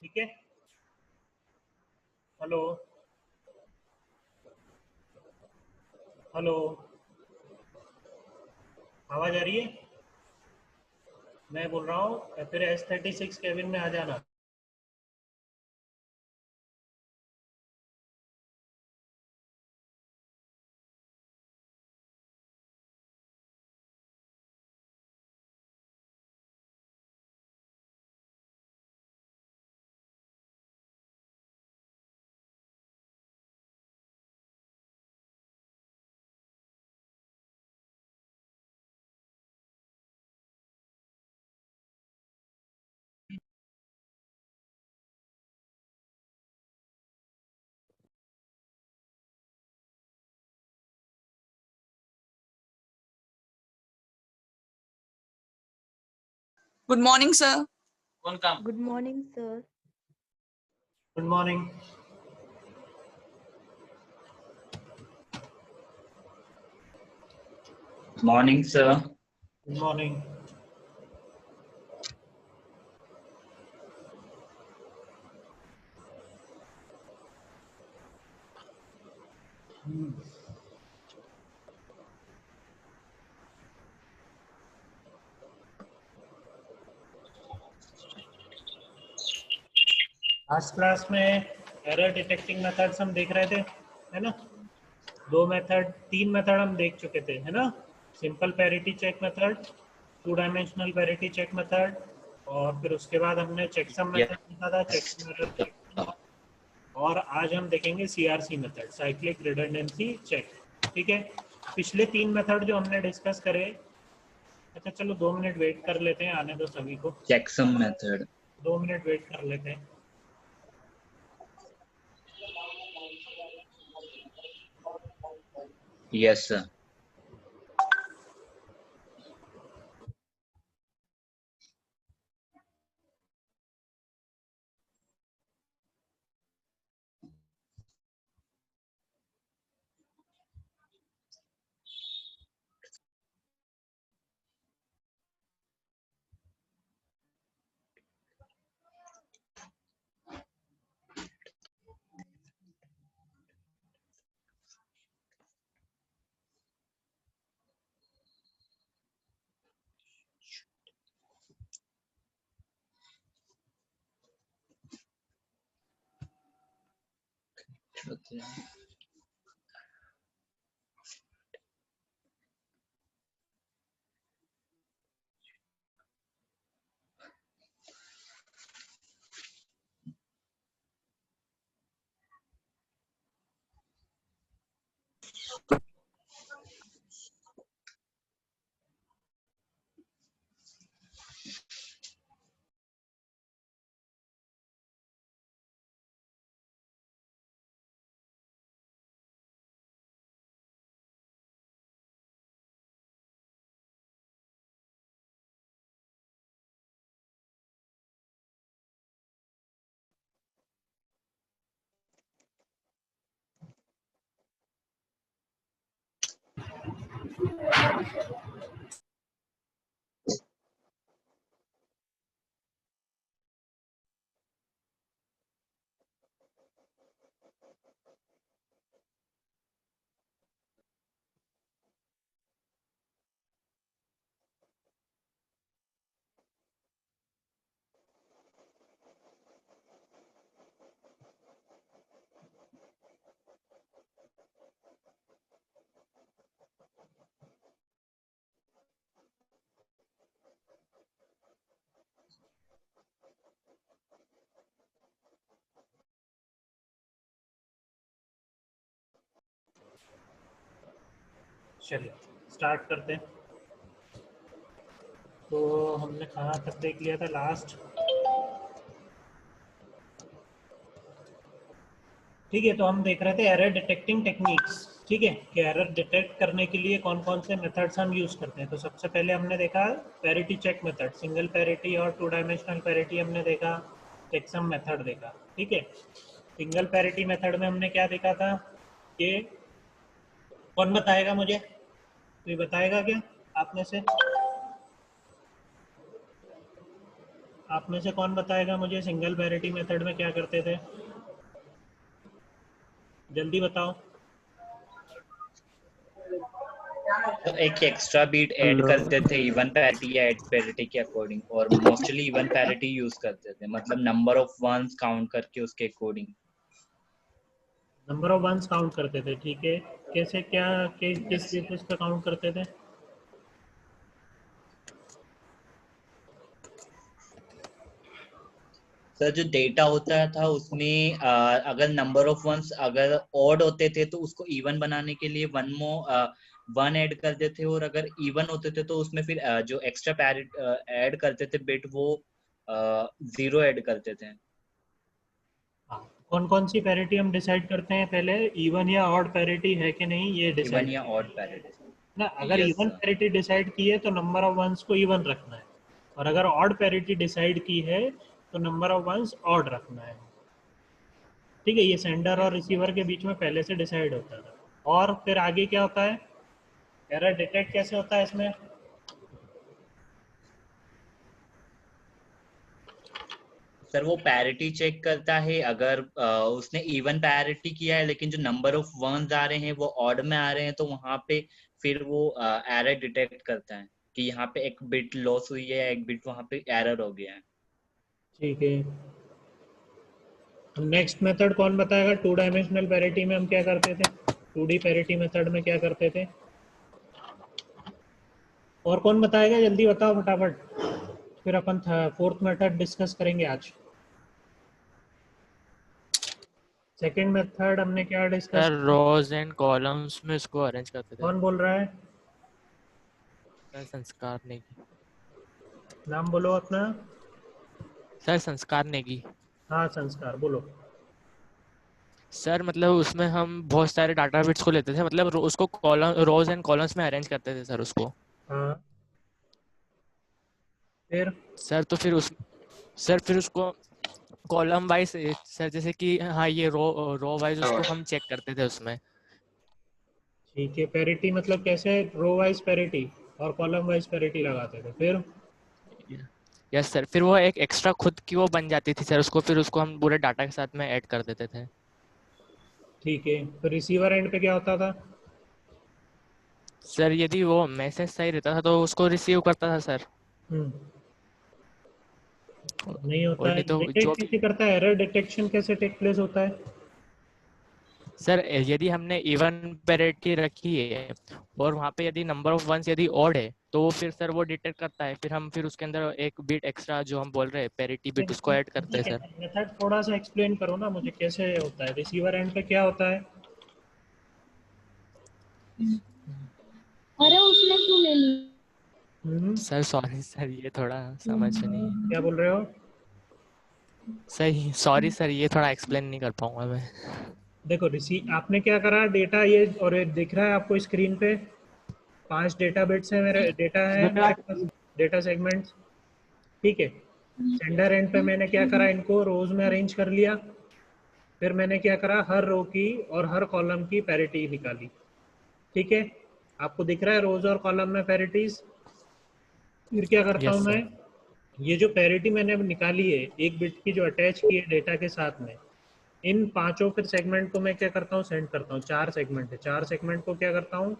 ठीक है। Hello hello, आवाज आ रही है? मैं बोल रहा हूँ फिर S36 केबिन में आ जाना। Good morning, sir. Good morning, sir. Good morning. Morning, sir. Good morning. Last class में एरर डिटेक्टिंग मेथड्स हम देख रहे थे, है ना? तीन मेथड हम देख चुके थे, है ना? Simple parity check method, two dimensional parity check method, और फिर उसके बाद हमने चेकसम मेथड देखा था, चेकसम मेथड। और आज हम देखेंगे CRC method, cyclic redundancy check. ठीक है, पिछले तीन मेथड जो हमने डिस्कस करे, अच्छा चलो 2 मिनट वेट कर लेते हैं, आने दो सभी को। Checksum method. 2 मिनट वेट कर लेते हैं। Yes, sir. चलिए स्टार्ट करते हैं। तो हमने कहाँ तक देख लिया था लास्ट? ठीक है, तो हम देख रहे थे एरर डिटेक्टिंग टेक्निक्स। ठीक है, कि एरर डिटेक्ट करने के लिए कौन कौन से मेथड्स हम यूज करते हैं। तो सबसे पहले हमने देखा parity check method, single parity और टू डायमेंशनल पैरिटी हमने देखा, चेकसम मेथड देखा। ठीक है, सिंगल पैरिटी मेथड में हमने क्या देखा था कि कौन बताएगा मुझे, कोई बताएगा क्या आप में से? आप में से कौन बताएगा मुझे सिंगल पैरिटी मेथड में क्या करते थे? जल्दी बताओ। तो एक एक्स्ट्रा बीट ऐड करते थे इवन पैरिटी या एड पैरिटी के अकॉर्डिंग, और मोस्टली इवन पैरिटी यूज करते थे, मतलब नंबर ऑफ वंस काउंट करके उसके according. Number of ones count करते थे, ठीक है। कैसे, क्या किस बेसिस पे काउंट करते थे? सर जो डेटा होता था उसमें अगर नंबर ऑफ वंस अगर ऑड होते थे तो उसको इवन बनाने के लिए वन ऐड करते थे, और अगर इवन होते थे तो उसमें फिर जो एक्स्ट्रा पैरिट ऐड करते थे बिट, वो जीरो ऐड करते थे। हाँ, कौन कौन सी पैरिटी हम डिसाइड करते हैं पहले? इवन या ऑड पैरिटी है कि नहीं, ये इवन डिसाइड या ऑड पैरिटी। ना। अगर yes even sir. Parity decide की है तो नंबर ऑफ वंस को इवन रखना है, और अगर ऑड पैरिटी डिसाइड की है तो नंबर ऑफ वंस ऑड रखना है। ठीक है, ये सेंडर और रिसीवर के बीच में पहले से डिसाइड होता था। और फिर आगे क्या होता है? एरर डिटेक्ट कैसे होता है इसमें? सर वो पैरिटी चेक करता है, अगर उसने इवन पैरिटी किया है लेकिन जो नंबर ऑफ वंस आ रहे हैं वो ऑड में आ रहे हैं, तो वहां पे फिर वो एरर डिटेक्ट करता है कि यहाँ पे एक बिट लॉस हुई है, एक बिट वहां पे एरर हो गया है। ठीक है। नेक्स्ट मेथड कौन बताएगा? टू डायमेंशनल पैरिटी में हम क्या करते थे? 2D पैरिटी मेथड में क्या करते थे? और कौन बताएगा? जल्दी बताओ फटाफट, फिर अपन फोर्थ मेथड डिस्कस करेंगे आज। सेकंड मेथड हमने क्या डिस्कस सर किया? रोज एंड कॉलम्स में इसको अरेंज करते थे। कौन बोल रहा है? सर संस्कार नेगी। नाम बोलो अपना। सर संस्कार नेगी। हाँ संस्कार, बोलो। सर मतलब उसमें हम बहुत सारे डाटा बिट्स को लेते थे, मतलब उसको कॉलम रोज एंड कॉलम्स में अरेंज करते थे सर उसको। हाँ, फिर? सर तो फिर उसको कॉलम वाइज सर, जैसे कि हाँ ये रो वाइज उसको हम चेक करते थे उसमें। ठीक है, पैरिटी मतलब कैसे? रो वाइज पैरिटी और कॉलम वाइज पैरिटी लगाते थे, फिर? यस सर, फिर वो एक एक्स्ट्रा खुद की वो बन जाती थी सर, उसको फिर उसको हम पूरे डाटा के साथ में ऐड कर देते थे। ठीक है, तो रिसीवर एंड पे क्या होता था? सर यदि वो मैसेज सही रहता था तो उसको रिसीव करता था सर। नहीं होता और है, नहीं तो जो डिटेक्ट भी कैसे करता है? एरर डिटेक्शन कैसे टेक प्लेस होता है? सर, यदि हमने इवन पैरिटी रखी है और वहाँ पे यदि नंबर ऑफ वंस यदि ऑड है तो फिर सर वो डिटेक्ट करता है, फिर हम उसके अंदर एक बिट एक्स्ट्रा जो हम बोल रहे हैं पैरिटी बिट उसको ऐड करते हैं सर। मेथड थोड़ा सा एक्सप्लेन करो ना मुझे, कैसे होता है? रिसीवर एंड पे क्या होता है? अरे उसने क्यों ले ली? सर सॉरी सर, ये थोड़ा समझ नहीं। क्या बोल रहे हो? सही, सॉरी सर, ये थोड़ा एक्सप्लेन नहीं कर पाऊंगा मैं। देखो, आपने क्या करा, डेटा ये, और ये दिख रहा है आपको स्क्रीन पे 5 डेटा बिट्स है, मेरे डेटा है मेरे पास, डेटा सेगमेंट्स। ठीक है, सेंडर एंड पे मैंने क्या करा, इनको रोज में अरेंज कर लिया। फिर मैंने क्या करा, हर रो की और हर कॉलम की पैरिटी निकाली। ठीक है, आपको दिख रहा है रोज और कॉलम में पैरिटीज। फिर क्या करता हूँ यस मैं, सर। ये जो पैरिटी मैंने निकाली है एक बिट की जो अटैच की है डेटा के साथ में, इन पांचों फिर सेगमेंट को मैं क्या करता हूँ, सेंड करता हूँ। 4 सेगमेंट है, 4 सेगमेंट को क्या करता हूँ,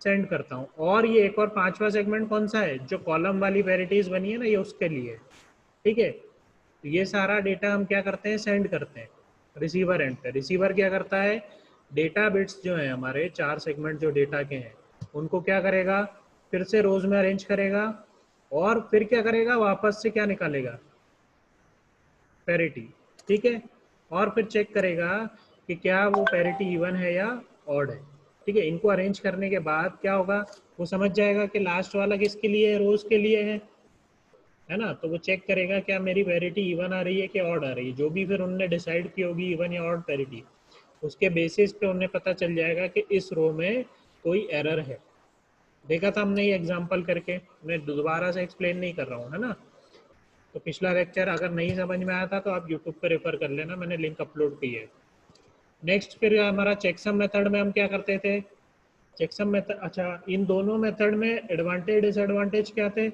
सेंड करता हूँ। और ये एक और 5वां सेगमेंट कौन सा है, जो कॉलम वाली पैरिटीज बनी है ना, ये उसके लिए। ठीक है, तो ये सारा डेटा हम क्या करते हैं, सेंड करते हैं रिसीवर एंड पे। रिसीवर क्या करता है, डेटा बिट्स जो है हमारे 4 सेगमेंट जो डेटा के हैं उनको क्या करेगा, फिर से रोज में अरेंज करेगा, और फिर क्या करेगा, वापस से क्या निकालेगा, पैरिटी। ठीक है, और फिर चेक करेगा कि क्या वो पैरिटी इवन है या ऑड है। ठीक है, इनको अरेंज करने के बाद क्या होगा, वो समझ जाएगा कि लास्ट वाला किसके लिए है, रोज के लिए है ना। तो वो चेक करेगा क्या मेरी पैरिटी इवन आ रही है कि ऑड आ रही है। जो भी फिर उनने डिसाइड की होगी इवन या ऑड पैरिटी, उसके बेसिस पे उन्हें पता चल जाएगा कि इस रो में कोई एरर है। देखा था हमने ये एग्जांपल करके, मैं दोबारा से एक्सप्लेन नहीं कर रहा हूँ, है ना। तो पिछला लेक्चर अगर नहीं समझ में आया था तो आप यूट्यूब पे रेफर कर लेना, मैंने लिंक अपलोड की है। नेक्स्ट फिर हमारा चेकसम मेथड में हम क्या करते थे, चेकसम मेथड, अच्छा इन दोनों मेथड में एडवांटेज डिसएडवांटेज क्या थे?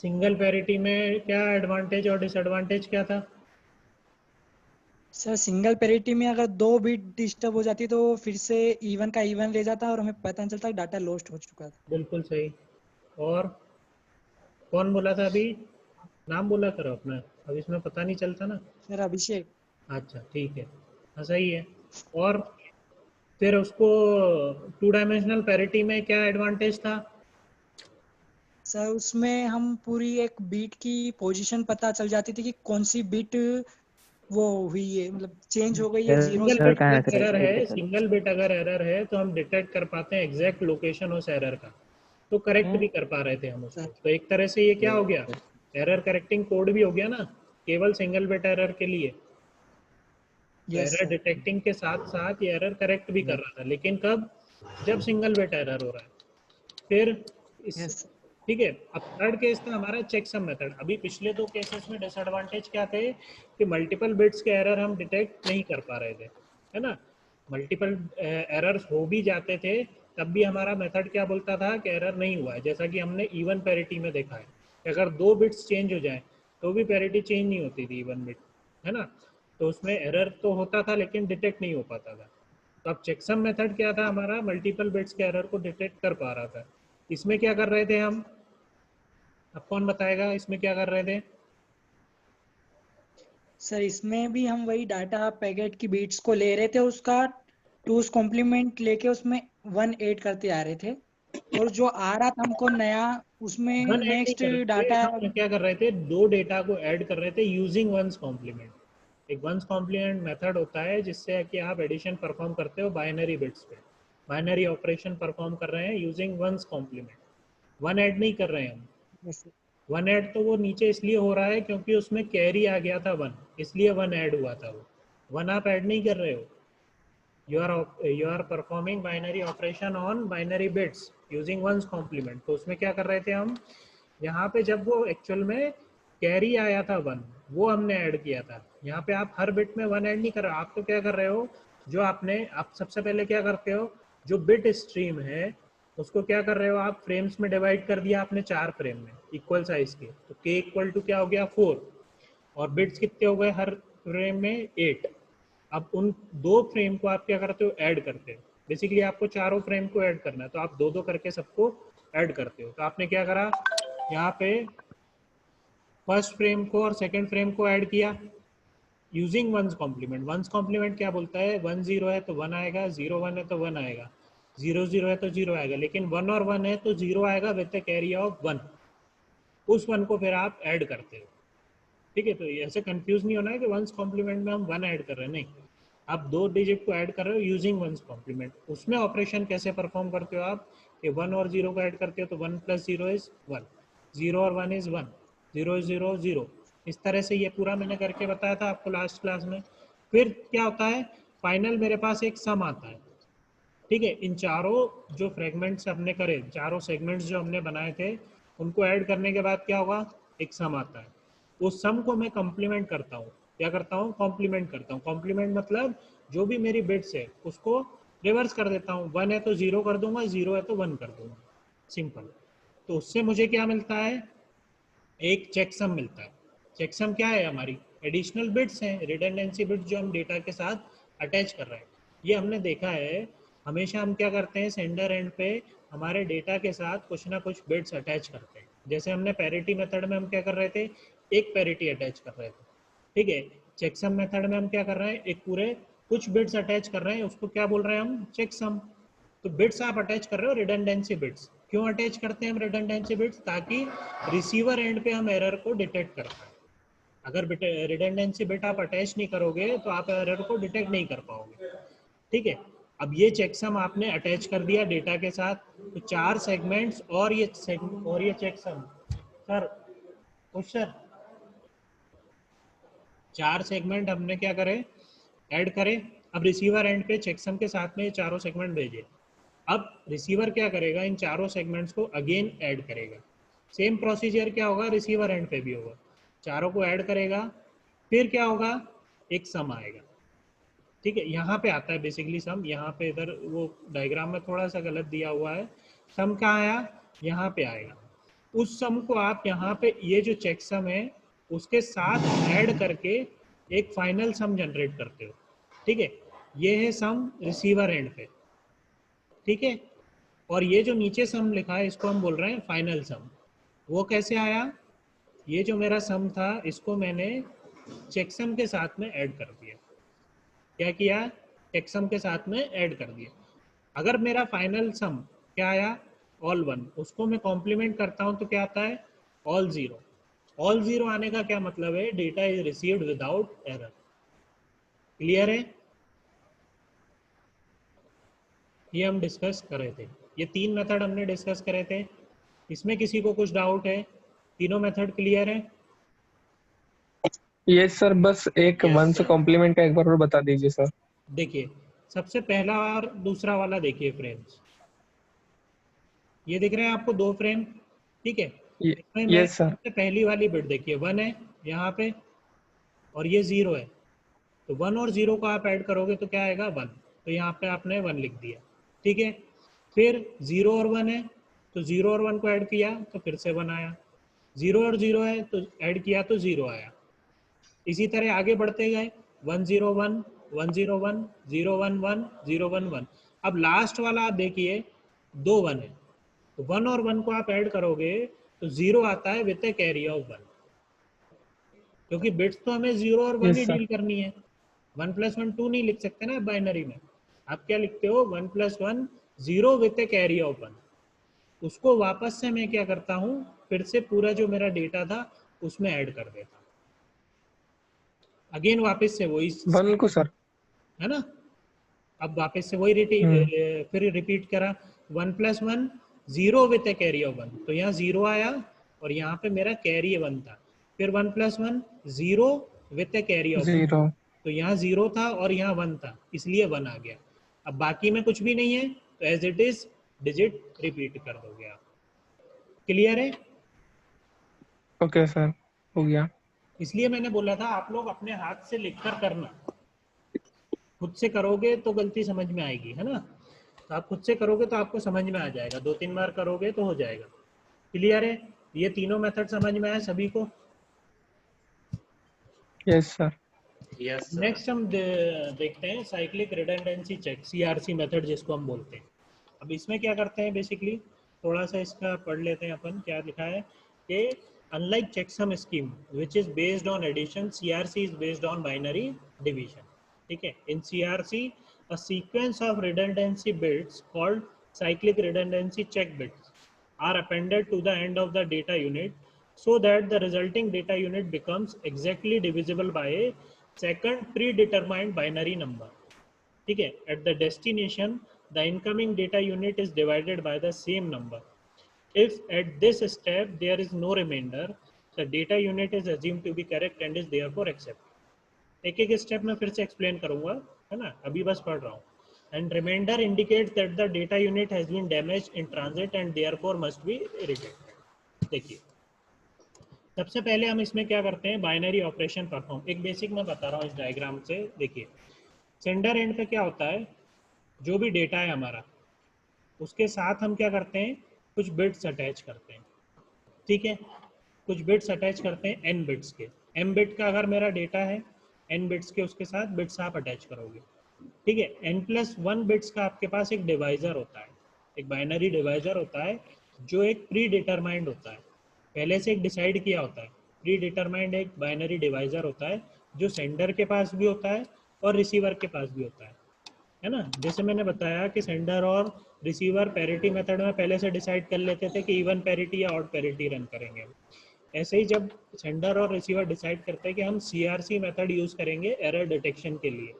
सिंगल पैरिटी में क्या एडवांटेज और डिसएडवांटेज क्या था? सर सिंगल पेरिटी में अगर 2 बिट डिस्टर्ब हो जाती तो फिर से इवन का इवन ले जाता और हमें पता नहीं चलता डाटा लॉस्ट हो चुका था। बिल्कुल सही। और कौन बोला था अभी? नाम बोला करो अपना, अब इसमें पता नहीं चलता ना। सर अभिषेक। अच्छा ठीक है, हाँ सही है। और फिर उसको 2 डायमेंशनल पैरिटी में क्या एडवांटेज था? सर उसमें हम पूरी एक बीट की पोजीशन पता चल जाती थी कि कौन सी बीट वो हुई है, मतलब चेंज हो गई है जीरो सिंगल से। बिट अगर एरर है, सिंगल बिट अगर एरर है तो हम डिटेक्ट कर पाते हैं एग्जैक्ट लोकेशन उस एरर का, तो करेक्ट भी कर पा रहे थे हम उसको। तो एक तरह से ये क्या हो गया, एरर करेक्टिंग कोड भी हो गया ना, केवल सिंगल बिट एरर के लिए। एरर डिटेक्टिंग के साथ साथ ये एरर करेक्ट भी कर रहा था, लेकिन कब? जब सिंगल बिट एरर हो रहा है। फिर इस ठीक है। अब थर्ड केस था हमारा चेकसम मेथड। अभी पिछले 2 केसेस में डिसएडवांटेज क्या थे कि मल्टीपल बिट्स के एरर हम डिटेक्ट नहीं कर पा रहे थे, है ना। मल्टीपल एरर्स हो भी जाते थे तब भी हमारा मेथड क्या बोलता था कि एरर नहीं हुआ है। जैसा कि हमने इवन पैरिटी में देखा है कि अगर 2 बिट्स चेंज हो जाए तो भी पैरिटी चेंज नहीं होती थी इवन बिट, है ना। तो उसमें एरर तो होता था लेकिन डिटेक्ट नहीं हो पाता था। तो अब चेकसम मेथड क्या था हमारा, मल्टीपल बिट्स के एरर को डिटेक्ट कर पा रहा था। इसमें क्या कर रहे थे हम, अब कौन बताएगा इसमें क्या कर रहे थे? सर इसमें भी हम वही डाटा पैकेट की बीट्स को ले रहे थे, उसका 2's कॉम्प्लीमेंट लेके उसमें 1 ऐड करते आ रहे थे, और जो आ रहा था हमको नया उसमें वन ऐड नहीं नेक्स्ट कर रहे थे डाटा। हम, क्या कर रहे थे, 2 डेटा को ऐड कर रहे थे यूजिंग वंस कॉम्प्लीमेंट। एक वंस कॉम्प्लीमेंट मेथड होता है जिससे कि आप एडिशन परफॉर्म करते हो बाइनरी बिट्स पे, बाइनरी ऑपरेशन परफॉर्म कर रहे हैं using ones complement. One add नहीं कर रहे हैं हम। वन ऐड तो वो नीचे इसलिए हो रहा है क्योंकि उसमें कैरी आ गया था 1, इसलिए 1 ऐड हुआ था। वो 1 आप ऐड नहीं कर रहे हो, you are performing binary operation on binary bits using ones complement। तो उसमें क्या कर रहे थे हम, यहाँ पे जब वो एक्चुअल में कैरी आया था 1, वो हमने ऐड किया था। यहाँ पे आप हर बिट में 1 ऐड नहीं कर रहे हो, आप तो क्या कर रहे हो, जो आपने, आप सबसे पहले क्या करते हो, जो बिट स्ट्रीम है उसको क्या कर रहे हो आप, फ्रेम्स में डिवाइड कर दिया आपने 4 फ्रेम में इक्वल साइज के। तो k इक्वल टू क्या हो गया 4, और बिट्स कितने हो गए हर फ्रेम में 8। अब उन 2 फ्रेम को आप क्या करते हो, ऐड करते हो। बेसिकली आपको चारों फ्रेम को ऐड करना है तो आप 2-2 करके सबको ऐड करते हो। तो आपने क्या करा, यहाँ पे फर्स्ट फ्रेम को और सेकंड फ्रेम को ऐड किया using ones complement. Ones complement क्या बोलता है, 1 0 है तो 1 आएगा, 0 1 है तो 1 आएगा, 0 0 है तो 0 आएगा, लेकिन 1 और 1 है तो 0 आएगा विद द कैरी ऑफ 1। उस 1 को फिर आप ऐड करते हो, ठीक है। तो ऐसे कंफ्यूज नहीं होना है कि वंस कॉम्प्लीमेंट में हम 1 ऐड कर रहे हैं, नहीं, आप 2 डिजिट को ऐड कर रहे हो यूजिंग वंस कॉम्प्लीमेंट। उसमें ऑपरेशन कैसे परफॉर्म करते हो आप, कि 1 और 0 को ऐड करते हो तो 1 + 0 इज 1, 0 और 1 इज 1, 0 0 0। इस तरह से ये पूरा मैंने करके बताया था आपको लास्ट क्लास में। फिर क्या होता है, फाइनल मेरे पास एक सम आता है, ठीक है। इन चारों जो फ्रेगमेंट्स हमने करे, चारों सेगमेंट्स जो हमने बनाए थे, उनको ऐड करने के बाद क्या होगा, एक सम आता है। उस सम को मैं कॉम्प्लीमेंट करता हूँ। क्या करता हूँ, कॉम्प्लीमेंट करता हूँ। कॉम्प्लीमेंट मतलब जो भी मेरी बिट्स है उसको रिवर्स कर देता हूँ। 1 है तो 0 कर दूंगा, 0 है तो 1 कर दूंगा, सिंपल। तो उससे मुझे क्या मिलता है, एक चेकसम मिलता है। चेकसम क्या है, हमारी एडिशनल बिट्स हैं, रिडंडेंसी बिट्स जो हम डेटा के साथ अटैच कर रहे हैं। ये हमने देखा है, हमेशा हम क्या करते हैं, सेंडर एंड पे हमारे डेटा के साथ कुछ ना कुछ बिट्स अटैच करते हैं। जैसे हमने पैरिटी मेथड में हम क्या कर रहे थे, एक पैरिटी अटैच कर रहे थे, ठीक है। चेकसम मेथड में हम क्या कर रहे हैं, एक पूरे कुछ बिट्स अटैच कर रहे हैं, उसको क्या बोल रहे हैं हम, चेकसम। तो बिट्स आप अटैच कर रहे हो, रिडंडेंसी बिट्स। क्यों अटैच करते हैं हम रिडंडेंसी बिट्स, ताकि रिसीवर एंड पे हम एरर को डिटेक्ट कर पाए। अगर रिडंडेंसी बिट आप अटैच नहीं करोगे तो आप एरर को डिटेक्ट नहीं कर पाओगे, ठीक है। अब ये चेकसम आपने अटैच कर दिया डेटा के साथ, तो 4 सेगमेंट्स और ये चेकसम, सर क्वेश्चन, 4 सेगमेंट हमने क्या करे, ऐड करे। अब रिसीवर एंड पे चेकसम के साथ में ये चारों सेगमेंट भेजे। अब रिसीवर क्या करेगा, इन चारों सेगमेंट्स को अगेन ऐड करेगा। सेम प्रोसीजर क्या होगा, रिसीवर एंड पे भी होगा, चारों को ऐड करेगा, फिर क्या होगा, एक सम आएगा, ठीक है। यहाँ पे आता है बेसिकली सम, यहाँ पे इधर वो डायग्राम में थोड़ा सा गलत दिया हुआ है। सम कहाँ आया, यहाँ पे आएगा। उस सम को आप यहाँ पे ये जो चेक सम है उसके साथ ऐड करके एक फाइनल सम जनरेट करते हो, ठीक है। ये है सम रिसीवर एंड पे, ठीक है। और ये जो नीचे सम लिखा है इसको हम बोल रहे हैं फाइनल सम। वो कैसे आया? ये जो मेरा सम था इसको मैंने चेकसम के साथ में ऐड कर दिया। क्या किया? चेकसम के साथ में ऐड कर दिया। अगर मेरा फाइनल सम क्या आया? ऑल वन, उसको मैं कॉम्प्लीमेंट करता हूं तो क्या आता है? All zero. ऑल जीरो आने का क्या मतलब है? Data is received without error. Clear है? ये हम डिस्कस कर रहे थे, ये 3 मेथड हमने डिस्कस करे थे। इसमें किसी को कुछ डाउट है? तीनों मेथड क्लियर है? ये सर बस एक Yes, वन से sir. कॉम्प्लीमेंट का एक बार और बता दीजिए सर। देखिए, सबसे पहला और दूसरा वाला देखिए फ्रेम्स, ये दिख रहे हैं आपको 2 फ्रेम, ठीक है। इसमें मैं यस सर। सबसे पहली वाली बिट देखिए 1 है यहाँ पे और ये 0 है, तो 1 और 0 को आप ऐड करोगे तो क्या आएगा? 1। तो यहाँ पे आपने 1 लिख दिया, ठीक है। फिर 0 और 1 है, तो 0 और 1 को ऐड किया तो फिर से 1 आया। 0 और 0 है तो ऐड किया तो 0 आया। इसी तरह आगे बढ़ते गए 101 101 011 011। अब लास्ट वाला आप देखिए 2 1 है, तो 1 और 1 को आप ऐड करोगे तो 0 आता है विद ए कैरी ऑफ 1, क्योंकि बिट्स तो हमें 0 और 1 यस ही सर। डील करनी है। 1 + 1 2 नहीं लिख सकते ना बाइनरी में। आप क्या लिखते हो? 1 + 1 0 विद ए कैरी ऑफ 1। उसको वापस से मैं क्या करता हूँ, फिर से पूरा जो मेरा डेटा था उसमें ऐड कर देता हूँ। अगेन वापस से वही, वन को सर। है ना। अब वापस से वही फिर रिपीट करा 1 + 1 0 विद ए कैरी ऑफ 1, तो यहाँ 0 आया और यहाँ पे मेरा कैरी 1 था। फिर 1 + 1 0 with A carry off 1, zero. तो यहाँ 0 था और यहाँ 1 था, इसलिए 1 आ गया। अब बाकी में कुछ भी नहीं है तो as it is digit repeat कर दोगे आप। क्लियर है? ओके सर, हो गया। इसलिए मैंने बोला था आप लोग अपने हाथ से लिखकर करना, खुद से करोगे तो गलती समझ में आएगी, है ना। तो आप खुद से करोगे तो आपको समझ में आ जाएगा, 2-3 बार करोगे तो हो जाएगा। क्लियर है? ये तीनों मेथड समझ में आए सभी को? Yes sir. Yes, sir. Next हम देखते हैं cyclic redundancy check, CRC method जिसको हम बोलते हैं। अब इसमें क्या करते हैं बेसिकली, थोड़ा सा इसका पढ़ लेते हैं अपन। क्या लिखा है कि unlike checksum scheme which is based on addition, CRC is based on binary division, ठीक है। In CRC a sequence of redundancy bits called cyclic redundancy check bits are appended to the end of the data unit so that the resulting data unit becomes exactly divisible by a second predetermined binary number, ठीक है। At the destination the incoming data unit is divided by the same number. If at this step there is no remainder, the data unit is assumed to be correct and is therefore accepted. एक एक step में फिर से explain करूंगा, है ना, अभी बस पढ़ रहा हूँ। And remainder indicates that the data unit has been damaged in transit and therefore must be rejected. देखिए, सबसे पहले हम इसमें क्या करते हैं, बाइनरी ऑपरेशन परफॉर्म। एक बेसिक मैं बता रहा हूँ इस डायग्राम से। देखिए, सेंडर एंड पे क्या होता है, जो भी डेटा है हमारा उसके साथ हम क्या करते हैं, कुछ बिट्स अटैच करते हैं, ठीक है। कुछ बिट्स अटैच करते हैं एन बिट्स के। एम बिट का अगर मेरा डेटा है, एन बिट्स के उसके साथ बिट्स आप अटैच करोगे, ठीक है। n+1 बिट्स का आपके पास एक डिवाइजर होता है, एक बाइनरी डिवाइजर होता है जो एक प्री डिटरमाइंड होता है, पहले से एक डिसाइड किया होता है। प्री डिटरमाइंड एक बाइनरी डिवाइजर होता है जो सेंडर के पास भी होता है और रिसीवर के पास भी होता है ना। जैसे मैंने बताया कि सेंडर और रिसीवर पैरिटी मेथड में पहले से डिसाइड कर लेते थे कि इवन पैरिटी या ऑड पैरिटी रन करेंगे। ऐसे ही जब सेंडर और रिसीवर डिसाइड करते हैं कि हम सीआरसी मेथड यूज़ करेंगे एरर डिटेक्शन के लिए,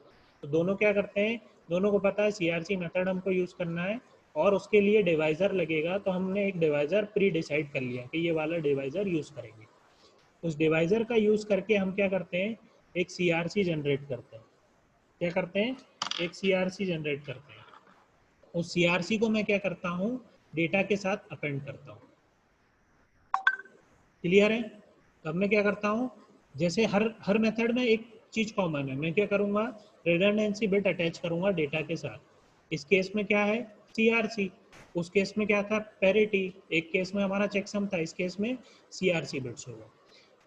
तो दोनों क्या करते हैं, दोनों को पता है सीआरसी मेथड हमको यूज़ करना है और उसके लिए डिवाइज़र लगेगा, तो हमने एक डिवाइज़र प्री डिसाइड कर लिया कि ये वाला डिवाइज़र यूज़ करेंगे। उस डिवाइज़र का यूज़ करके हम क्या करते हैं, एक सीआरसी जनरेट करते हैं। क्या करते हैं, एक सीआरसी जनरेट करते हैं। उस सीआरसी को मैं क्या करता हूँ, डेटा के साथ अपेंड करता हूँ। क्लियर है? तब मैं क्या करता हूँ, जैसे हर मेथड में एक चीज कॉमन है, मैं क्या करूँगा, रिडंडेंसी बिट अटैच करूँगा डेटा के साथ। इस केस में क्या है, CRC। उस केस में क्या था, पैरिटी। एक केस में हमारा चेकसम था, इस केस में CRC बिट्स होगा।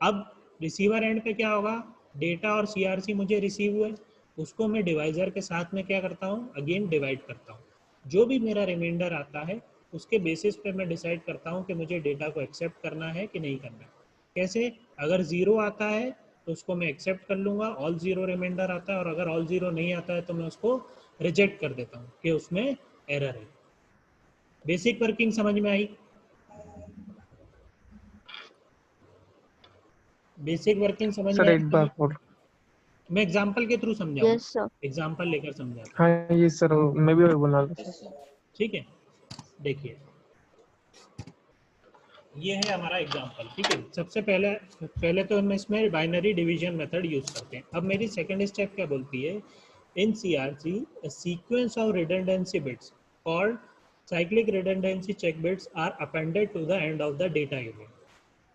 अब रिसीवर एंड पे क्या होगा, डेटा और CRC मुझे रिसीव हुए, उसको मैं डिवाइजर के साथ में क्या करता हूँ, अगेन डिवाइड करता हूँ। जो भी मेरा रिमाइंडर आता है उसके बेसिस पे मैं डिसाइड करता हूँ कि मुझे डेटा को एक्सेप्ट करना है कि नहीं करना है। कैसे, अगर 0 आता है तो उसको मैं एक्सेप्ट कर लूँगा, ऑल 0 रिमाइंडर आता है, और अगर ऑल 0 नहीं आता है तो मैं उसको रिजेक्ट कर देता हूँ कि उसमें एरर है। बेसिक वर्किंग समझ में आई? बेसिक वर्किंग समझ में सर आई? एक बार और। मैं एग्जांपल के थ्रू समझाऊंगा, यस सर। एग्जांपल लेकर समझाता हूँ। हाँ ये सर, मैं भी वही बोलना था सर। ठीक है, देखिए ये है हमारा एग्जांपल। ठीक है, सबसे पहले तो हम इसमें बाइनरी डिवीजन मेथड यूज करते हैं। अब मेरी सेकंड स्टेप क्या बोलती है, इन CRC a sequence of redundancy bits called cyclic redundancy check bits are appended to the end of the data unit।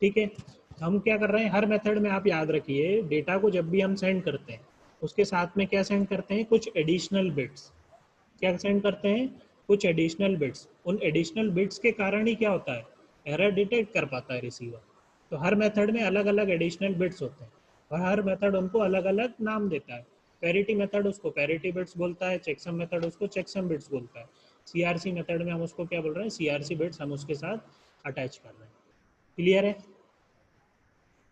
ठीक है, हम क्या कर रहे हैं, हर मेथड में आप याद रखिए, डेटा को जब भी हम सेंड करते हैं उसके साथ में क्या सेंड करते हैं, कुछ एडिशनल बिट्स। क्या सेंड करते हैं, कुछ एडिशनल बिट्स। उन एडिशनल बिट्स के कारण ही क्या होता है, एरर डिटेक्ट कर पाता है रिसीवर। तो हर मेथड में अलग अलग एडिशनल बिट्स होते हैं और हर मेथड उनको अलग अलग नाम देता है। पैरिटी मेथड उसको पैरिटी बिट्स बोलता है, चेकसम मेथड उसको चेकसम बिट्स बोलता है, CRC मेथड में हम उसको क्या बोल रहे हैं, CRC बिट्स हम उसके साथ अटैच कर रहे हैं। क्लियर है?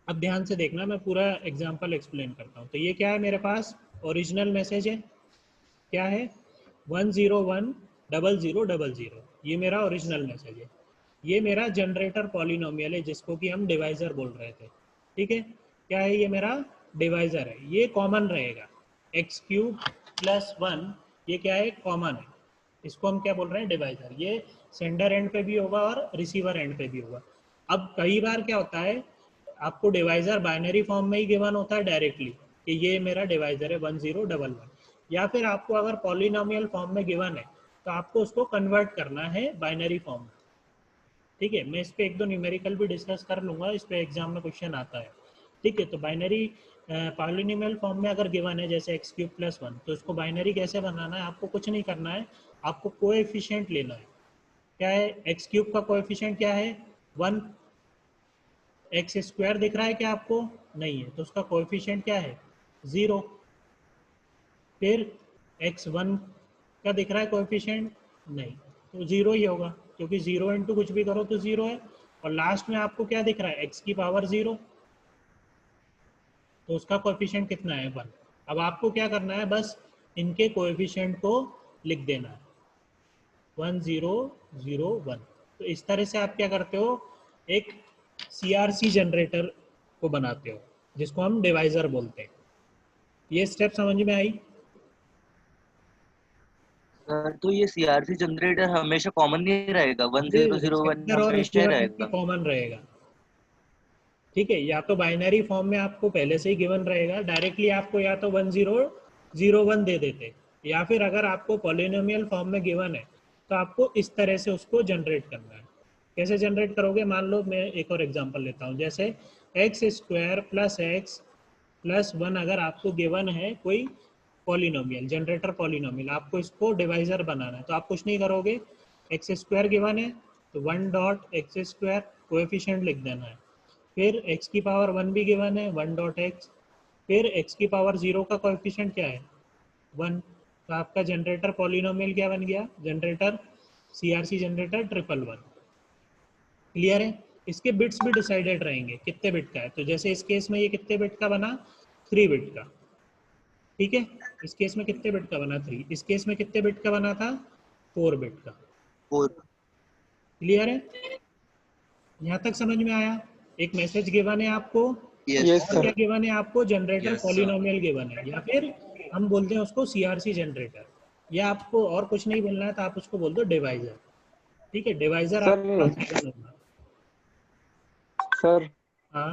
अब ध्यान से देखना, मैं पूरा एग्जांपल एक्सप्लेन करता हूँ। तो ये क्या है, मेरे पास ओरिजिनल मैसेज है, क्या है 1010000, ये मेरा ओरिजिनल मैसेज है। ये मेरा जनरेटर पॉलिनोमियल है जिसको कि हम डिवाइजर बोल रहे थे। ठीक है, क्या है, ये मेरा डिवाइजर है, ये कॉमन रहेगा, x³ + 1, ये क्या है, कॉमन है। इसको हम क्या बोल रहे हैं, डिवाइजर। ये सेंडर एंड पे भी होगा और रिसीवर एंड पे भी होगा। अब कई बार क्या होता है, आपको डिवाइजर बाइनरी फॉर्म में ही गिवन होता है डायरेक्टली कि ये मेरा डिवाइजर है 1011, या फिर आपको अगर पॉलिनोमियल फॉर्म में गिवन है तो आपको उसको कन्वर्ट करना है बाइनरी फॉर्म में। ठीक है, मैं इस पे एक दो न्यूमेरिकल भी डिस्कस कर लूंगा, इस पे एग्जाम में क्वेश्चन आता है। ठीक है, तो बाइनरी पॉलिनोमियल फॉर्म में अगर गिवन है जैसे x³ + 1, तो इसको बाइनरी कैसे बनाना है, आपको कुछ नहीं करना है, आपको कोएफिशिएंट लेना है। क्या है, x³ का कोएफिशिएंट क्या है, 1। x² दिख रहा है क्या आपको, नहीं है, तो उसका कोएफिशिएंट क्या है, 0। फिर x1 का दिख रहा है कोएफिशिएंट, नहीं, तो 0 ही होगा, क्योंकि 0 इंटू कुछ भी करो तो 0 है। और लास्ट में आपको क्या दिख रहा है, x⁻0, तो उसका कोएफिशिएंट कितना है, 1। अब आपको क्या करना है, बस इनके कोएफिशिएंट को लिख देना है, 1001। तो इस तरह से आप क्या करते हो, एक CRC जनरेटर को बनाते हो जिसको हम डिवाइजर बोलते हैं। ये स्टेप समझ में आई? सर तो ये CRC जनरेटर हमेशा कॉमन नहीं रहेगा, 1001 रिसीवर और हमेशा ही रिसीवर रहेगा। कॉमन रहेगा। ठीक है, या तो बाइनरी फॉर्म में आपको पहले से ही गिवन रहेगा, डायरेक्टली आपको या तो 1001 दे देते, या फिर अगर आपको पॉलिनोमियल फॉर्म में गिवन है तो आपको इस तरह से उसको जनरेट करना है। कैसे जनरेट करोगे, मान लो मैं एक और एग्जांपल लेता हूँ, जैसे x² + x + 1 अगर आपको गिवन है कोई पॉलिनोमियल, जनरेटर पॉलिनोमियल, आपको इसको डिवाइजर बनाना है, तो आप कुछ नहीं करोगे, x² गिवन है तो 1.x², कोएफिशिएंट लिख देना है। फिर x⁻1 भी गिवन है, 1.x, फिर x⁻0 का कोएफिशिएंट क्या है, 1। तो आपका जनरेटर पॉलिनोमियल क्या बन गया, जनरेटर CRC जनरेटर 111। क्लियर है? इसके बिट्स भी डिसाइडेड रहेंगे कितने बिट का है, तो जैसे इस केस में ये कितने बिट का बना, 3 बिट का। ठीक है, इस केस में कितने बिट का बना, 3। इस केस में कितने बिट का बना था, 4 बिट का। और क्लियर है? यहाँ तक समझ में आया? एक मैसेज गिवन है आपको, यस और सर। क्या गिवन है आपको, जनरेटर पॉलिनोमियल गिवन है, या फिर हम बोलते हैं उसको CRC जनरेटर, या आपको और कुछ नहीं बोलना है तो आप उसको बोल दो डिवाइजर। ठीक है, डिवाइजर आपके पास सर गिवन होगा। सर हाँ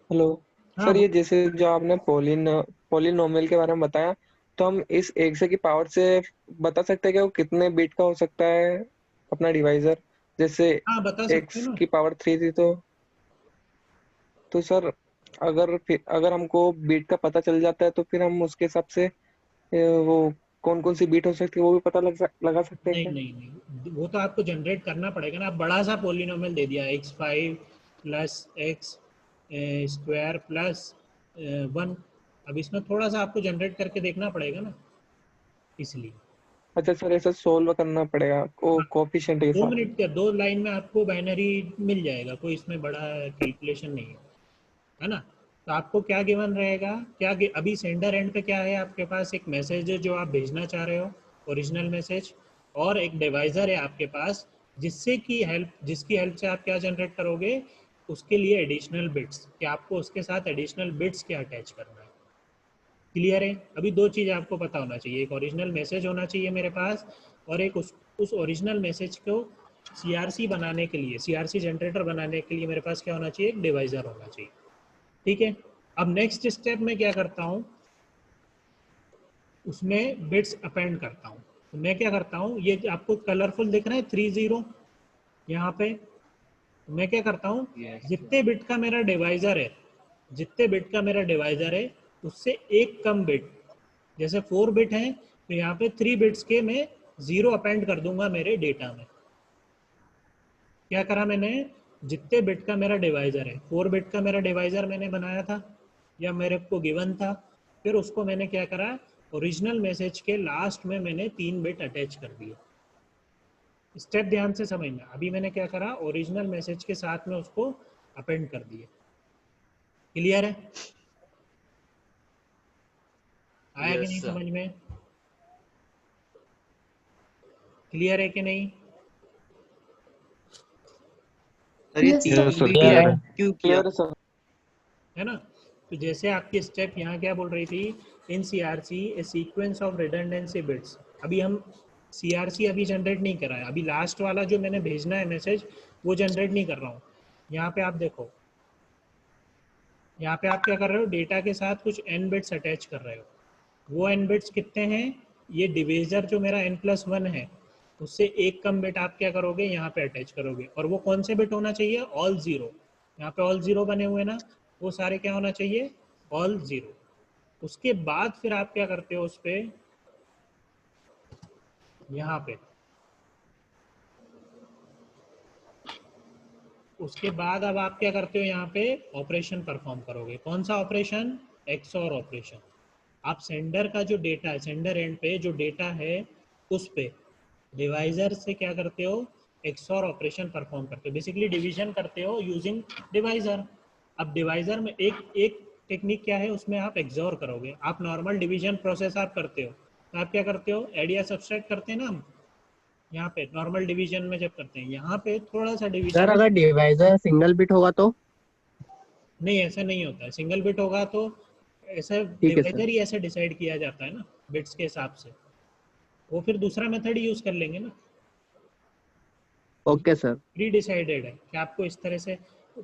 हेलो हाँ सर, ये जैसे जो आपने पोलिनोमियल के बारे में बताया, तो हम इस एक से की पावर से बता सकते हैं कि वो कितने बिट का हो सकता है अपना डिवाइजर। जैसे हाँ बता सकते हैं x ना। की पावर 3 थी, तो सर अगर हमको बीट का पता चल जाता है तो फिर हम उसके हिसाब से वो कौन कौन सी बीट हो सकती है वो भी पता लगा सकते हैं नहीं क्या? नहीं नहीं, वो तो आपको जनरेट करना पड़ेगा ना। आप बड़ा सा पोलिनोमियल दे दिया x5 plus x square plus 1, अब इसमें थोड़ा सा आपको जनरेट करके देखना पड़ेगा ना, इसलिए। अच्छा सर, ऐसा सोल्व करना पड़ेगा कोएफिशिएंट के दो साथ? मिनट के 2 लाइन में आपको बाइनरी मिल जाएगा, कोई इसमें बड़ा कैलकुलेशन नहीं है ना। तो आपको क्या गिवन रहेगा, क्या अभी सेंडर एंड पे क्या है आपके पास, एक मैसेज है जो आप भेजना चाह रहे हो, ओरिजिनल मैसेज, और एक डिवाइजर है आपके पास जिसकी हेल्प से आप क्या जनरेट करोगे, उसके लिए एडिशनल बिट्स, कि आपको उसके साथ एडिशनल बिट्स क्या अटैच करना है। क्लियर है? अभी 2 चीज़ आपको पता होना चाहिए, एक ओरिजिनल मैसेज होना चाहिए मेरे पास, और एक उस ओरिजिनल मैसेज को सीआरसी बनाने के लिए, सीआरसी जनरेटर बनाने के लिए मेरे पास क्या होना चाहिए, एक डिवाइजर होना चाहिए। ठीक है, अब नेक्स्ट स्टेप में क्या करता हूँ, उसमें बिट्स अपेंड करता हूँ। तो मैं क्या करता हूँ, ये आपको कलरफुल दिख रहा है 30 यहाँ पे, तो मैं क्या करता हूँ, जितने बिट का मेरा डिवाइजर है, जितने बिट का मेरा डिवाइजर है उससे एक कम बिट, जैसे 4 बिट है तो यहाँ पे 3 बिट्स के मैं 0 अपेंड कर दूंगा मेरे डेटा में। क्या करा मैंने, जितने बिट का मेरा डिवाइजर है, 4 बिट का मेरा डिवाइजर मैंने बनाया था या मेरे को गिवन था, फिर उसको मैंने क्या करा, ओरिजिनल मैसेज के लास्ट में मैंने 3 बिट अटैच कर दिए। स्टेप ध्यान से समझना, अभी मैंने क्या करा, ओरिजिनल मैसेज के साथ में उसको अपेंड कर दिए। क्लियर है? आया कि यस नहीं सर। समझ में? क्लियर है कि नहीं? सर ये Yes, तीन sir. बीट क्लियर ऐड है। क्यों किया? क्लियर है सर। है ना। तो जैसे आपकी स्टेप यहाँ क्या बोल रही थी, in CRC a sequence of redundancy bits, अभी हम सीआरसी अभी जनरेट नहीं कर रहा है, अभी लास्ट वाला जो मैंने भेजना है मैसेज वो जनरेट नहीं कर रहा हूँ। यहाँ पे आप देखो, यहाँ पे आप क्या कर रहे हो, डेटा के साथ कुछ n बिट्स अटैच कर रहे हो। वो n बिट्स कितने हैं, ये डिविजर जो मेरा n+1 है उससे एक कम बिट आप क्या करोगे, यहाँ पे अटैच करोगे, और वो कौन से बिट होना चाहिए, ऑल 0। यहाँ पे ऑल 0 बने हुए ना, वो सारे क्या होना चाहिए, ऑल 0। उसके बाद फिर आप क्या करते हो, उस पर यहाँ पे, उसके बाद अब आप क्या करते हो, यहाँ पे ऑपरेशन परफॉर्म करोगे। कौन सा ऑपरेशन, एक्सऑर ऑपरेशन। आप सेंडर का जो डेटा है, सेंडर एंड पे जो डेटा है उस पे डिवाइजर से क्या करते हो, एक्सऑर ऑपरेशन परफॉर्म करते हो, बेसिकली डिवीजन करते हो यूजिंग डिवाइजर। अब डिवाइजर में एक एक टेक्निक क्या है, उसमें आप एक्सऑर करोगे। आप नॉर्मल डिवीजन प्रोसेस आप करते हो, तो आप क्या करते हो, एड या सब्सट्रैक्ट करते हैं ना हम, यहाँ पे नॉर्मल डिवीजन में जब करते हैं, यहाँ पे थोड़ा सा सर डिवीजन। अगर डिवाइजर सिंगल बिट होगा तो? नहीं, ऐसा नहीं होता है, सिंगल बिट होगा तो ऐसा ठीक है सर। डिवाइजर ही ऐसे डिसाइड किया जाता है ना बिट्स के हिसाब से, वो फिर दूसरा मेथड यूज कर लेंगे ना। Okay sir. प्री डिसाइडेड है कि आपको इस तरह से,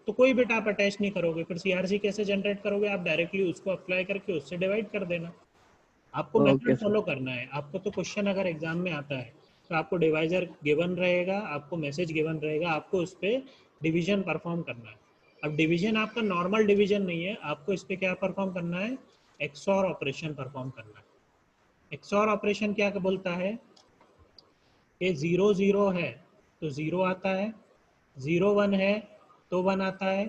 तो कोई बिट आप अटैच नहीं करोगे, फिर सीआरसी कैसे जनरेट करोगे, आप डायरेक्टली उसको अप्लाई करके उससे डिवाइड कर देना। आपको ओके मेथड सर। फॉलो करना है। आपको तो क्वेश्चन अगर एग्जाम में आता है तो आपको डिवाइजर गिवन रहेगा, आपको मैसेज गिवन रहेगा, आपको उस पर डिवीजन परफॉर्म करना है। अब डिवीजन आपका नॉर्मल डिवीजन नहीं है, आपको इस पर क्या परफॉर्म करना है, एक्सऑर ऑपरेशन परफॉर्म करना है। एक्सऑर ऑपरेशन क्या बोलता है कि 0 0 है तो 0 आता है, 0 1 है तो 1 आता है,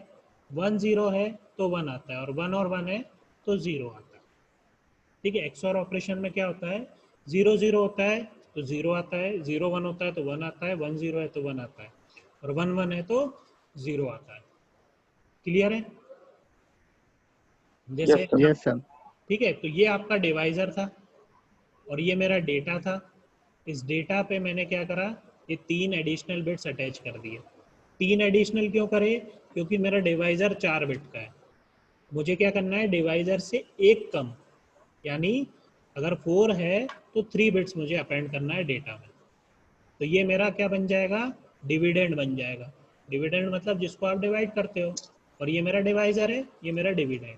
1 0 है तो 1 आता है, और 1 और 1 है तो 0 आता है। ठीक है, एक्सऑर ऑपरेशन में क्या होता है, 0 0 होता है तो 0 आता है, 0 1 होता है तो 1 आता है, 1 0 है तो 1 आता है, और 1 1 है तो 0 आता है। क्लियर है? जैसे यस सर। Yes sir. ठीक है, तो ये आपका डिवाइजर था और ये मेरा डेटा था। इस डेटा पे मैंने क्या करा, ये 3 एडिशनल बिट्स अटैच कर दिए। 3 एडिशनल क्यों करे, क्योंकि मेरा डिवाइजर 4 बिट का है, मुझे क्या करना है, डिवाइजर से एक कम, यानी अगर 4 है तो 3 बिट्स मुझे अपेंड करना है डेटा में। तो ये मेरा क्या बन जाएगा, डिविडेंड बन जाएगा। डिविडेंड मतलब जिसको आप डिवाइड करते हो, और ये मेरा डिवाइजर है, ये मेरा डिविडेंड।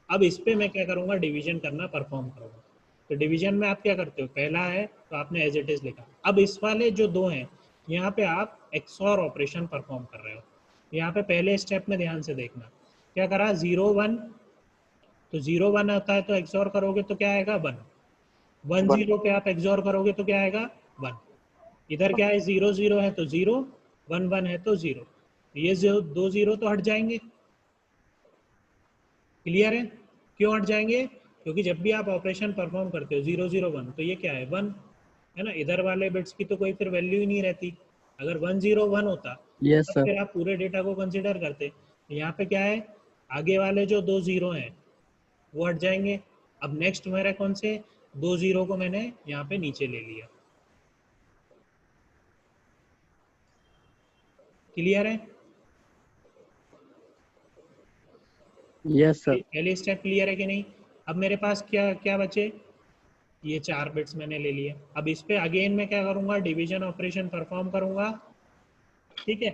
अब इस पे मैं क्या करूँगा, डिवीजन करना परफॉर्म करूँगा। तो डिवीजन में आप क्या करते हो, पहला है तो आपने एज इट इज लिखा। अब इस वाले जो 2 हैं, यहाँ पे आप एक्सऑर ऑपरेशन परफॉर्म कर रहे हो। यहाँ पे पहले स्टेप में ध्यान से देखना, क्या करा, 0 1, तो 0 1 आता है तो एक्सऑर करोगे तो क्या आएगा, 1। 1 0 पे आप एक्सोर करोगे तो क्या आएगा 1। इधर क्या है 0 0 है तो 0, 1 1 है तो 0। ये जो 2 0 तो हट जाएंगे। क्लियर है? क्यों हट जाएंगे? क्योंकि जब भी आप ऑपरेशन परफॉर्म करते हो 0 0 1 तो ये क्या है 1 है ना। इधर वाले बिट्स की तो कोई फिर वैल्यू ही नहीं रहती। अगर 1 0 1 होता यस तो सर। फिर आप पूरे डेटा को कंसिडर करते। यहाँ पे क्या है, आगे वाले जो 2 0 हैं वो हट जाएंगे। अब नेक्स्ट मेरा कौन से 2 0 को मैंने यहाँ पे नीचे ले लिया। क्लियर है? Yes sir. पहले स्टेप क्लियर है कि नहीं? अब मेरे पास क्या क्या बचे, ये 4 बिट्स मैंने ले लिए। अब इस पे अगेन मैं क्या करूंगा, डिवीजन ऑपरेशन परफॉर्म करूंगा। ठीक है,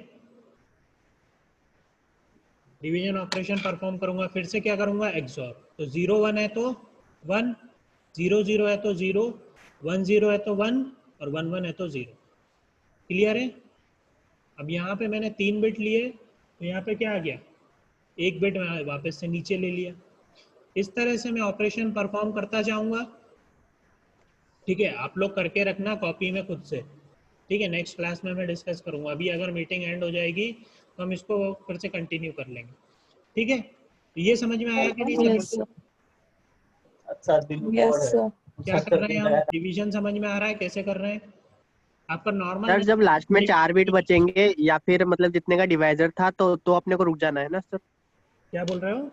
डिवीजन ऑपरेशन परफॉर्म करूंगा, फिर से क्या करूंगा एक्सओर। तो 0 1 है तो 1, 0 0 है तो 0, 1 0 है तो 1 और 1 1 है तो 0। क्लियर है? अब यहाँ पे मैंने 3 बिट लिए तो यहाँ पे क्या आ गया, 1 बिट मैं वापस से नीचे ले लिया। इस तरह से मैं ऑपरेशन परफॉर्म करता जाऊंगा। ठीक है, आप लोग करके रखना कॉपी में खुद से। ठीक है, नेक्स्ट क्लास में मैं डिस्कस करूंगा। अभी अगर मीटिंग एंड हो जाएगी तो हम इसको फिर से कंटिन्यू कर लेंगे। ठीक है, तो ये समझ में आया कि नहीं यस सर? सर। अच्छा दिन यस सर। क्या कर रहे हैं हम, डिवीजन समझ में आ रहा है कैसे कर रहे हैं? आपका नॉर्मल सर जब लास्ट में 4 बिट बचेंगे या फिर मतलब जितने का डिवाइजर था तो अपने को रुक जाना है ना सर? क्या बोल रहे हो?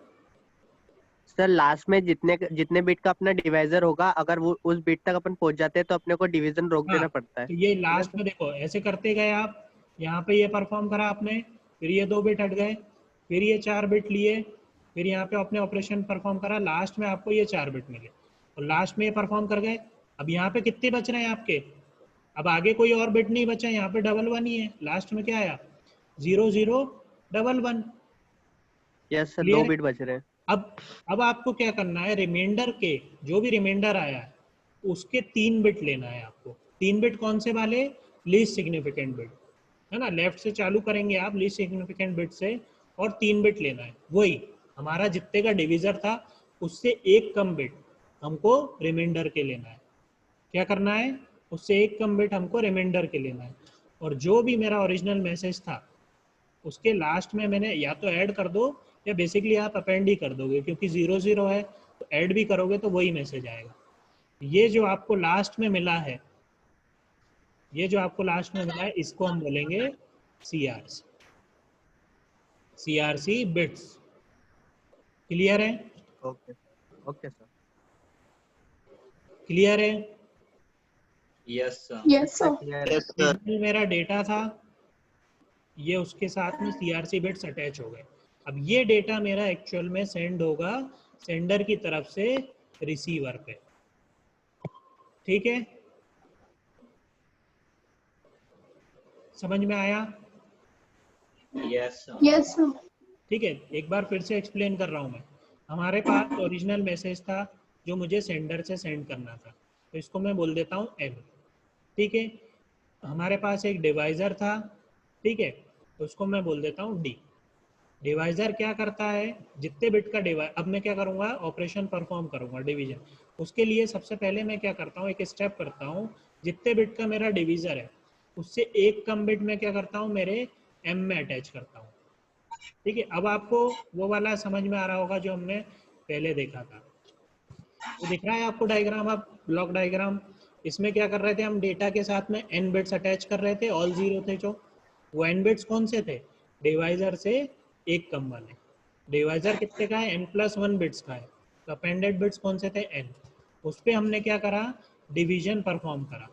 सर लास्ट में जितने जितने बिट का अपना डिवाइजर होगा, अगर वो उस बिट तक अपन पहुंच जाते हैं तो अपने को डिवीजन रोक हाँ, देना पड़ता है तो ये ना लास्ट सर? में देखो ऐसे करते गए आप। यहाँ पे ये परफॉर्म करा आपने, फिर ये 2 बिट हट गए, फिर ये 4 बिट लिए, फिर यहाँ पे अपने ऑपरेशन परफॉर्म करा, लास्ट में आपको ये 4 बिट मिले और लास्ट में ये परफॉर्म कर गए। अब यहाँ पे कितने बच रहे हैं आपके, अब आगे कोई और बिट नहीं बचा, यहाँ पे डबल 1 ही है। लास्ट में क्या आया 0 0 1 1। यस सर, 2 क्लियर है? बिट बच रहे हैं। अब आपको क्या करना है, रिमाइंडर के जो भी रिमाइंडर आया है उसके 3 बिट लेना है आपको। 3 बिट कौन से वाले, लीस्ट सिग्निफिकेंट बिट है ना। लेफ्ट से चालू करेंगे आप लीस्ट सिग्निफिकेंट बिट से और 3 बिट लेना है। वही हमारा जितने का डिवीजर था उससे एक कम बिट हमको रिमाइंडर के लेना है। क्या करना है, उससे एक कम बिट हमको रिमाइंडर के लेना है। और जो भी मेरा ओरिजिनल मैसेज था उसके लास्ट में मैंने या तो ऐड कर दो या बेसिकली आप अपेंड ही कर दोगे, क्योंकि 0 0 है तो ऐड भी करोगे तो वही मैसेज आएगा। ये जो आपको लास्ट में मिला है, ये जो आपको लास्ट में मिला है इसको हम बोलेंगे CRC, CRC बिट्स। क्लियर है? Okay okay sir. क्लियर है? Yes sir. Yes sir. Clear है। ओरिजिनल मेरा डेटा था, ये उसके साथ में CRC बिट्स अटैच हो गए। अब ये डेटा मेरा एक्चुअल में सेंड होगा सेंडर की तरफ से रिसीवर पे। ठीक है, समझ में आया? Yes sir. Yes sir. ठीक है, एक बार फिर से एक्सप्लेन कर रहा हूँ मैं। हमारे पास ओरिजिनल मैसेज था जो मुझे सेंडर से सेंड करना था, तो इसको मैं बोल देता हूँ M। ठीक है, हमारे पास एक डिवाइजर था, ठीक है, तो उसको मैं बोल देता हूँ D। डिवाइजर क्या करता है, जितने बिट का डिवाइज, अब मैं क्या करूँगा ऑपरेशन परफॉर्म करूँगा डिवीजन। उसके लिए सबसे पहले मैं क्या करता हूँ, एक स्टेप करता हूँ, जितने बिट का मेरा डिवीजर है उससे एक कम बिट मैं क्या करता हूँ मेरे M में अटैच करता हूँ। ठीक है, अब आपको वो वाला समझ में आ रहा होगा जो हमने पहले देखा था। तो दिख रहा है आपको डायग्राम, अब ब्लॉक डायग्राम। इसमें क्या कर रहे थे हम, डेटा के साथ में n बिट्स अटैच कर रहे थे, ऑल 0 थे जो। वो n बिट्स कौन से थे, डिवाइजर से एक कम वाले। डिवाइजर कितने का है, n+1 बिट्स का है, तो अपेंडेड बिट्स कौन से थे, n। उस पर हमने क्या करा, डिवीजन परफॉर्म करा।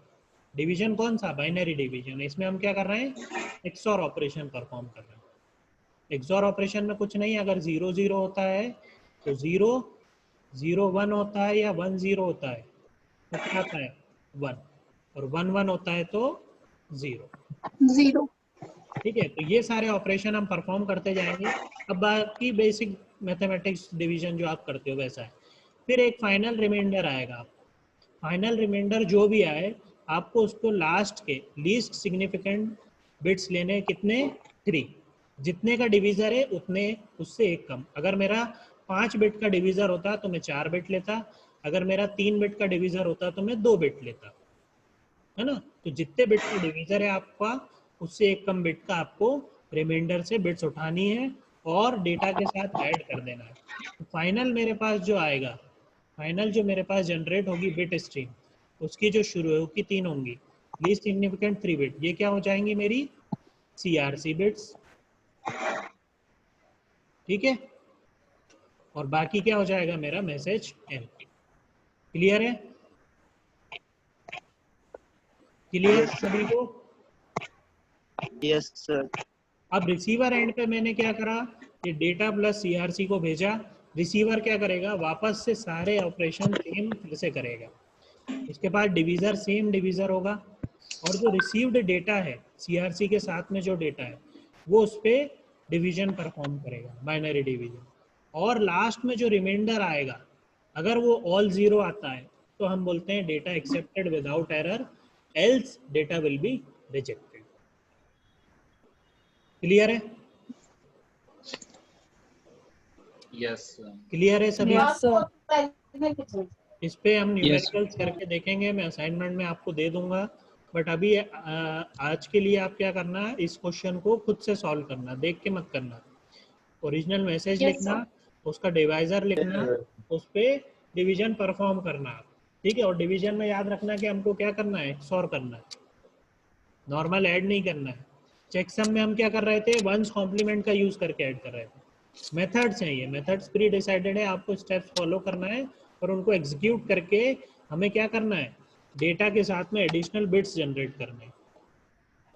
डिवीजन कौन सा, बाइनरी डिवीजन। इसमें हम क्या कर रहे हैं, एक्सओर ऑपरेशन परफॉर्म कर रहे हैं। एक्सओर ऑपरेशन में कुछ नहीं, अगर 0 0 होता है तो 0, 0 1 होता है या 1 0 होता है तो क्या आता है 1, और 1 1 होता है तो 0। 0। ठीक है, तो ये सारे ऑपरेशन हम परफॉर्म करते जाएंगे। अब बाकी बेसिक मैथमेटिक्स डिवीजन जो आप करते हो वैसा है। फिर एक फाइनल रिमाइंडर आएगा। फाइनल रिमाइंडर जो भी आए आपको उसको लास्ट के लीस्ट सिग्निफिकेंट बिट्स लेने, कितने, 3। जितने का डिवीजर है उतने, उससे एक कम। अगर मेरा 5 बिट का डिवीजर होता तो मैं 4 बिट लेता, अगर मेरा 3 बिट का डिवीजर होता तो मैं 2 बिट लेता, है ना। तो जितने बिट का डिवीजर है आपका, उससे एक कम बिट का आपको रिमाइंडर से बिट्स उठानी है और डेटा के साथ ऐड कर देना है। तो फाइनल मेरे पास जो आएगा, फाइनल जो मेरे पास जनरेट होगी बिट स्ट्रीम, उसकी जो शुरू की 3 होंगी, लीस्ट सिग्निफिकेंट 3 बिट, ये क्या हो जाएंगी मेरी CRC बिट्स, ठीक है। और बाकी क्या हो जाएगा मेरा मैसेज M। क्लियर है? क्लियर सभी को? Yes sir. अब रिसीवर एंड पे मैंने क्या करा, ये डेटा प्लस CRC को भेजा, रिसीवर क्या करेगा, वापस से सारे ऑपरेशन सेम फिर से करेगा। इसके बाद डिवीजर सेम डिवीजर होगा, और जो रिसीव्ड डेटा है CRC के साथ में जो डेटा है वो उस पर डिवीजन परफॉर्म करेगा, बाइनरी डिवीजन। और लास्ट में जो रिमाइंडर आएगा, अगर वो ऑल 0 आता है तो हम बोलते हैं data accepted without error, else data will be rejected. Clear है? यस क्लियर है सभी? Yes, sir. इस पे हम न्यूमेरिकल्स करके देखेंगे, मैं असाइनमेंट में आपको दे दूंगा। बट अभी आज के लिए आप क्या करना है, इस क्वेश्चन को खुद से सॉल्व करना, देख के मत करना। ओरिजिनल मैसेज Yes, लिखना, उसका डिवाइजर लिखना, उस पे डिवीजन परफॉर्म करना, ठीक है। और डिवीजन में याद रखना कि हमको क्या करना है, XOR करना है, नॉर्मल ऐड नहीं करना है। चेकसम में हम क्या कर रहे थे, वंस कॉम्प्लीमेंट का यूज करके ऐड कर रहे थे। मेथड्स हैं ये, मेथड्स प्री डिसाइडेड है, आपको स्टेप्स फॉलो करना है और उनको एग्जीक्यूट करके हमें क्या करना है, डेटा के साथ में एडिशनल बिट्स जनरेट करने हैं।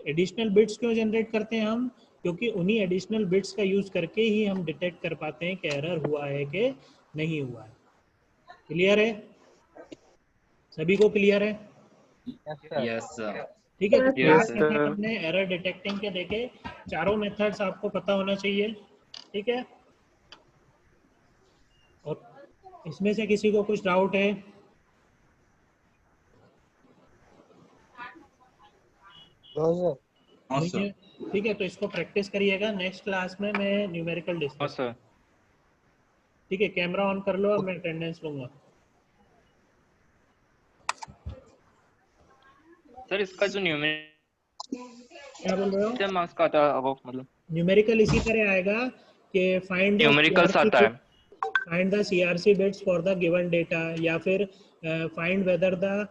एडिशनल बिट्स क्यों जनरेट करते हैं हम, क्योंकि उन्हीं एडिशनल बिट्स का यूज करके ही हम डिटेक्ट कर पाते हैं कि एरर हुआ है कि नहीं हुआ है। क्लियर है सभी को? क्लियर है? यस ठीक है। तो Yes, क्लास में हमने एरर डिटेक्टिंग के देखे, चारों मेथड्स आपको पता होना चाहिए, ठीक है। और इसमें से किसी को कुछ डाउट है? नहीं है? ठीक है, तो इसको प्रैक्टिस करिएगा, नेक्स्ट क्लास में मैं न्यूमेरिकल डिस्कस। ठीक है, कैमरा ऑन कर लो, अब मैं अटेंडेंस लूंगा। सर इसका जो क्या बोल रहे हो? मार्क्स का आता है वो, मतलब न्यूमेरिकल इसी तरह आएगा कि फाइंड न्यूमेरिकल्स आता है। Find the CRC bits for the given data, या फिर find whether the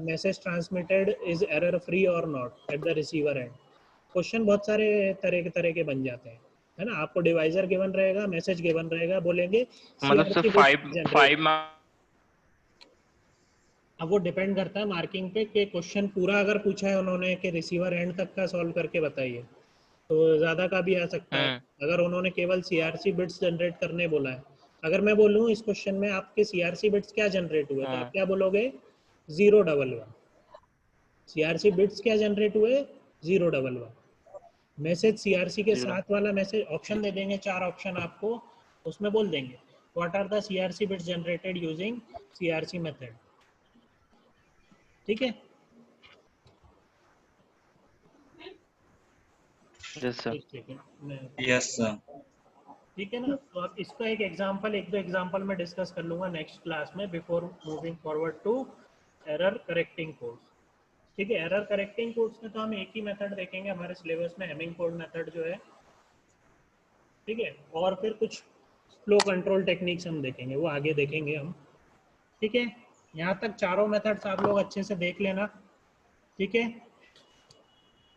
message transmitted is error free और not at the receiver end. Question बहुत सारे तरह के बन जाते हैं, है ना। आपको डिवाइजर गिवन रहेगा, मैसेज गिवन रहेगा, बोलेंगे मतलब सिर्फ 5 अब वो डिपेंड करता है मार्किंग पे कि क्वेश्चन पूरा अगर पूछा है उन्होंने कि रिसीवर एंड तक का सॉल्व करके बताइए, तो ज़्यादा का भी आ सकता है। अगर उन्होंने केवल CRC बिट्स जनरेट करने बोला है, अगर मैं बोलूँ इस क्वेश्चन में आपके CRC बिट्स क्या जनरेट हुए, तो आप क्या बोलोगे, 011। CRC बिट्स क्या जनरेट हुए, 011। मैसेज CRC के साथ वाला मैसेज ऑप्शन दे देंगे, 4 ऑप्शन आपको, उसमें बोल देंगे what are the CRC bits generated using CRC method. ठीक है? Yes sir. Yes sir. ठीक है ना। तो अब इसका एक दो एग्जांपल मैं डिस्कस कर लूंगा नेक्स्ट क्लास में, before moving forward to error correcting codes. ठीक है, एरर करेक्टिंग कोड्स में तो हम एक ही मेथड देखेंगे हमारे सिलेबस में, हेमिंग कोड मेथड जो है, ठीक है। और फिर कुछ फ्लो कंट्रोल टेक्निक्स हम देखेंगे, वो आगे देखेंगे हम। ठीक है, यहाँ तक चारों मेथड्स आप लोग अच्छे से देख लेना, ठीक है।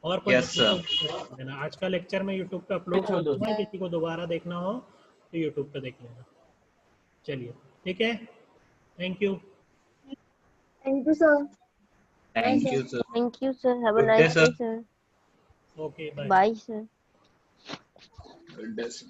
और कोई देना, आज का लेक्चर मैं यूट्यूब पे अपलोड कर दूंगा, किसी को दोबारा देखना हो तो यूट्यूब पे देख लेना। चलिए, ठीक है, thank you. Thank you, sir. Thank you sir. Thank you, sir. Have a Good day, nice day, sir. sir. Okay, bye. Bye, sir. Good day, sir.